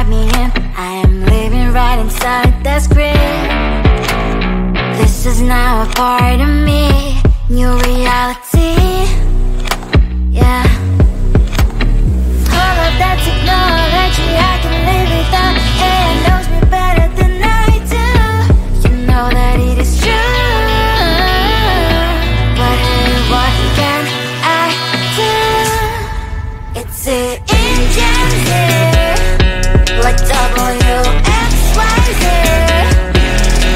write me in. I am living right inside the script. This is now a part of me, new reality. Yeah. All of that technology I can live without. AI knows me better than I do. You know that it is true. But hey, what can I do? It's the engine here, like WXYZ.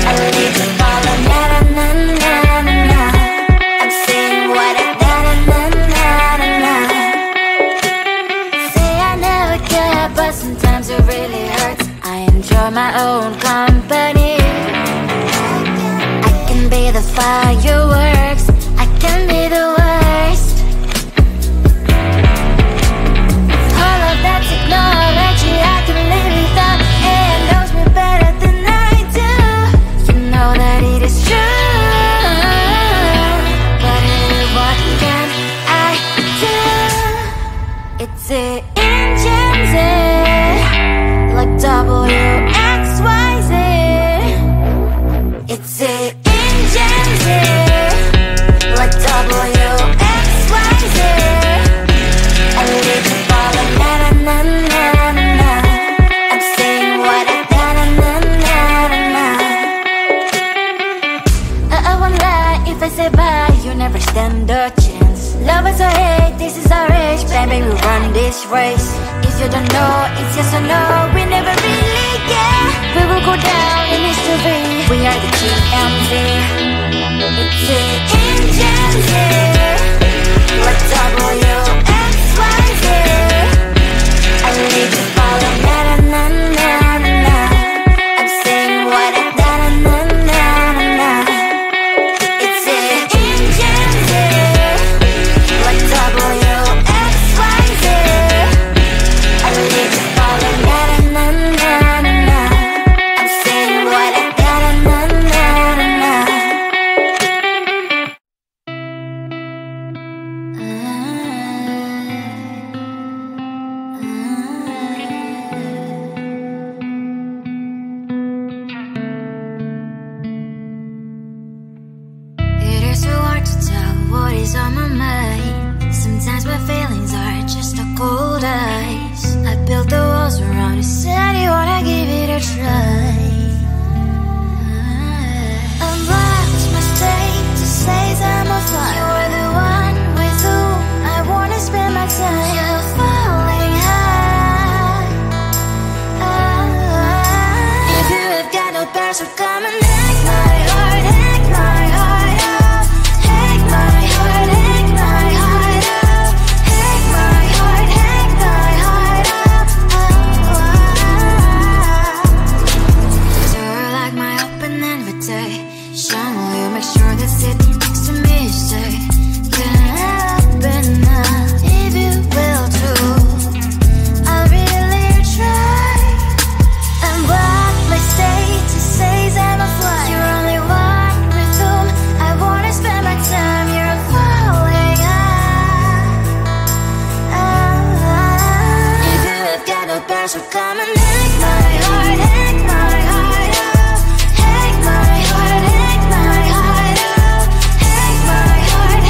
I need to follow na na na na na na. I'm saying what I na na na na na na. Say I never care, but sometimes it really hurts. I enjoy my own company. I can be the fireworks, I can be the worst. All of that technology I can live without. AI knows me better than I do. You know that it is true. But hey, what can I do? It's the engines, like WXYZ. It's the engines, like WXYZ. I live to follow na na na na na na. I'm saying what I na na na na na na. I won't lie if I say bye, you never stand a chance. Love is or hate, this is our age. Baby, we run this race. If you don't know, it's yes or no. We never really get. We will go down in history. We are the GMZ. It's the engines here, like WXYZ. I need to follow na na na na na na. I'm saying what I na na na na na na. It's the engines here, like WXYZ. I need to follow na na na na na na. I'm saying what I na na na na na na. It is so hard to tell what is on my mind. Sometimes my feelings are just a cold ice. I built the walls around you, said you wanna give it a try. Unlocked my state to say I'm a fly. You're the one with whom I wanna spend my time. You're falling high. If you have got no past, so come and hack my heart, hack my heart up. Hack my heart, hack my heart up. Hack my heart, hack my heart up. You're like my open invitation. Will you make sure that sitting next to me is safe? Can I open up if you will too? I'll really try. And what my state to say I'm a fly. You're only one with whom I wanna spend my time. You're falling high. If you have got no past, so come and hack my heart, hack my heart up. Hack my heart, hack my heart up. Hack my heart,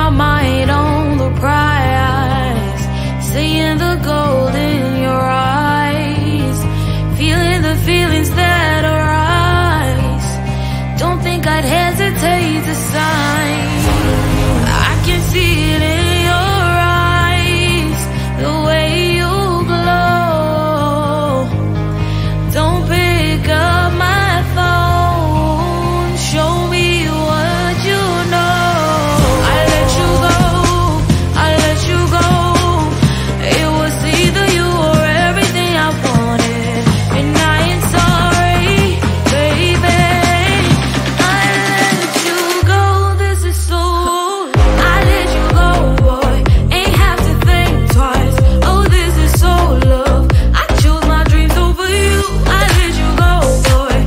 my mind on the prize, seeing the gold in your eyes, feeling the feelings that arise. Don't think I'd hesitate to sign. I can see it in your eyes, the way you glow. Don't pick up my phone, show me what you know. I let you go, I let you go. It was either you or everything I wanted, and I ain't sorry, baby. I let you go, this is so. I let you go, boy, ain't have to think twice. Oh, this is so love. I chose my dreams over you. I let you go, boy,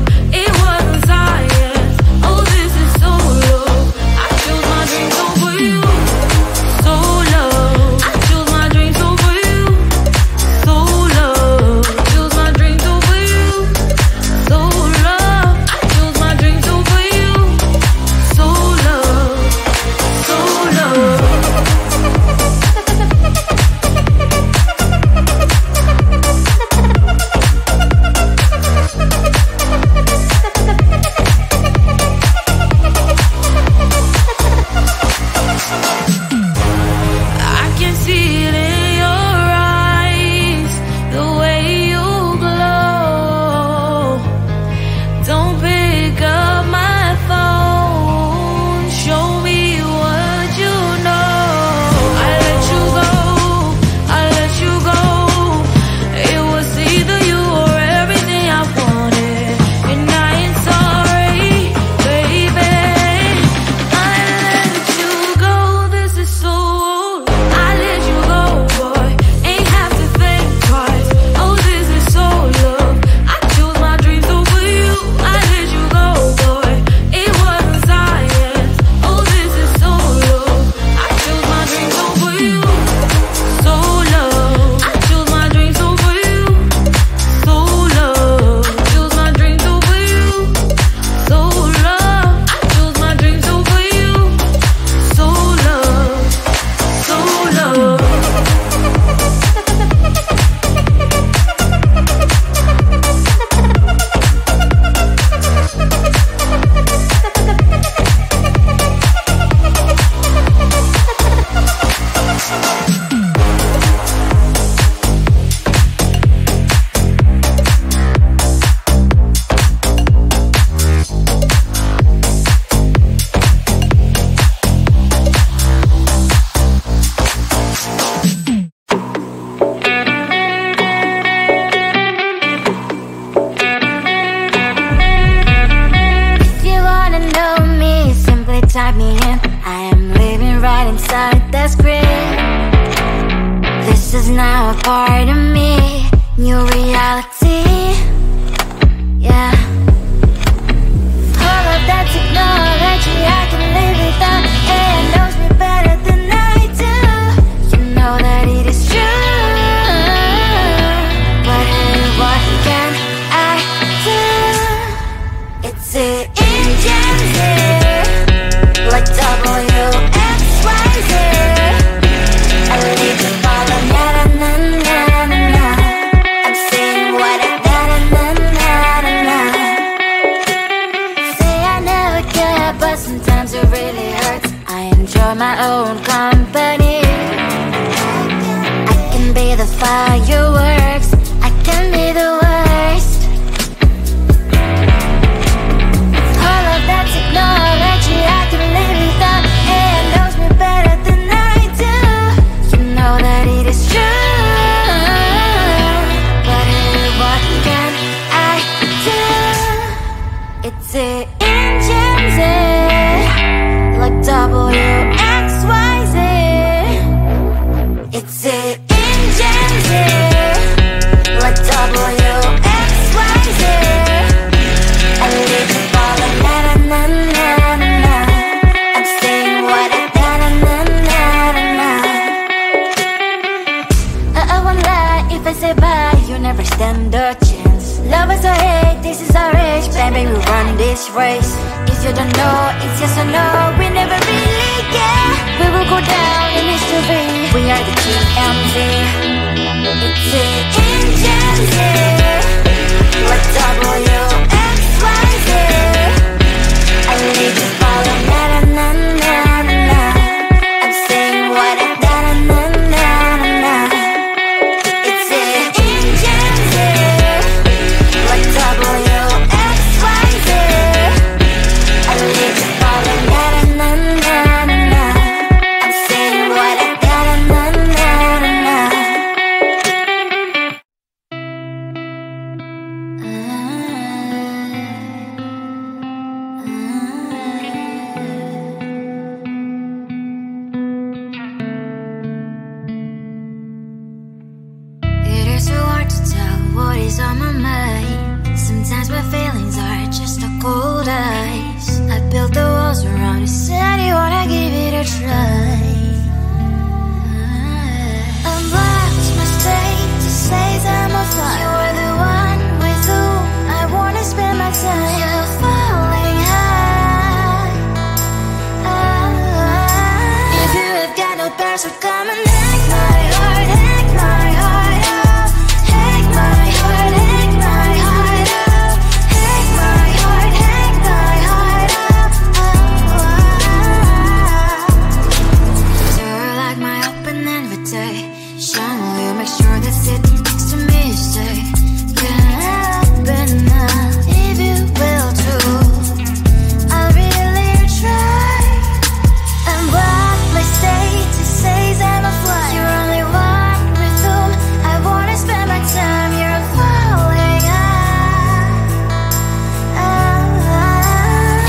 it wasn't science. Oh, this is so love. I chose my dreams over you. So love. I chose my dreams over you. So love. Chose my dreams over you. So love. I chose my dreams over you. So love. So love. I can see it in your eyes, the way you glow. Don't pick up my phone, show me what you know. I let you go, I let you go. It was either you or everything I wanted, and I ain't sorry, baby. I let you go, this is so. I let you go, boy, ain't have to think twice. Oh, this is so love. I chose my dreams over you. I let you go, boy, it wasn't science. Oh, this is so love. I chose my dreams over you. So love. I chose my dreams over you. So love. Chose my dreams over you. So love. I chose my dreams over you. So love. So love. If you wanna know me, simply type me in. I am living right inside that screen. This is now a part of me, new reality. Yeah. All of that technology I can live without, and knows me better than I do. You know that it is true. But hey, what can I do? It's the engines here, like WXYZ. I leave you falling, na na na na na na. I'm saying what I na na na na na na. Say I never care, but sometimes it really hurts. I enjoy my own company. I can be the fireworks, I can be the worst. All of that technology I can live without, and knows me better than I do. You know that it is true. But hey, what can I do? It's the engines, like WXYZ. It's the engines, like WXYZ. I live you falling, na na na na na na. I'm saying what I na na na na na na. I won't lie if I say bye, you never stand a chance. Love is or hate, this is our age. Baby, we run this race. If you don't know, it's yes or no. We never really care. We will go down in history. We are the GMZ. It's it in Gen Z. Like WXYZ. I need to follow na na na na na. I'm saying what I na na na na na. It's it in Gen Z. Like WXYZ. I need to follow na na na na na. I'm saying what I na na na na na. It is so hard to tell what is on my mind. Sometimes my feelings are just a cold ice. I built the walls around you, said you wanna give it a try. Unlocked my state to say I'm a fly. You are the one with whom I wanna spend my time. You're falling high. If you have got no bears, so come and hack my heart, hack my heart out. Hack my heart, hack my heart out. Hack my heart, hack my heart out. You're like my open invitation. Will you make sure that sitting next to me is safe? Yeah, open up if you will too. I'll really try. And what my state to say I'm a fly. You're only one with whom I wanna spend my time. You're falling high.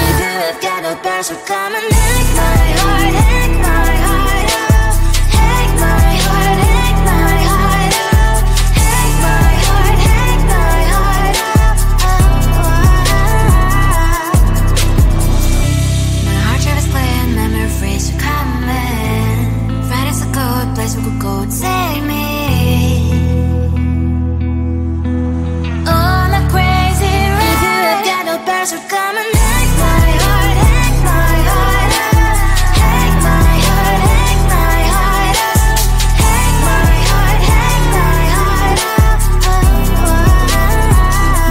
If you have got no bears, so come and hack my heart, hack my heart out. Hack my heart, hack my heart out. Hack my heart, hack my heart out. My heart drives clear, memories are coming. Right as a good place we could go, take me. On a crazy ride. If you have got no bears, so come and hack my heart, hack my heart out. Hack my heart, hack my heart out. Hack my heart, hack my heart out.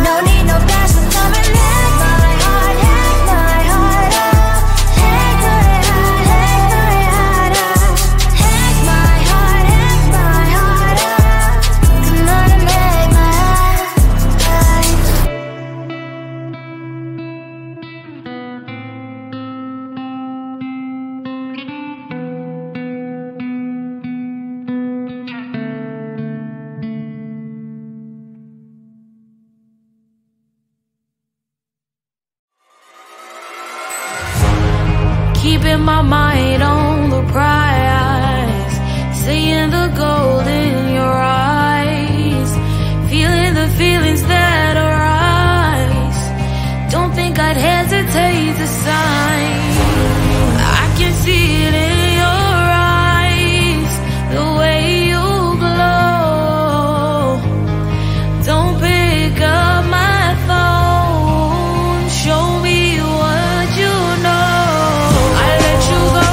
No need no bears, so come and hack my heart, hack my heart out. Hack my heart, hack my heart out. Hack my heart, hack my heart out. Come on and make my heart. Keeping my mind on the prize, seeing the gold in your eyes, feeling the feelings that arise. Don't think I'd hesitate to sign. I can see it in your eyes, the way you glow. Don't pick up my phone, show me what you know. I let you go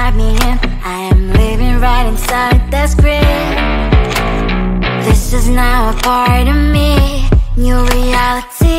write me in. I am living right inside the script. This is now a part of me. New reality.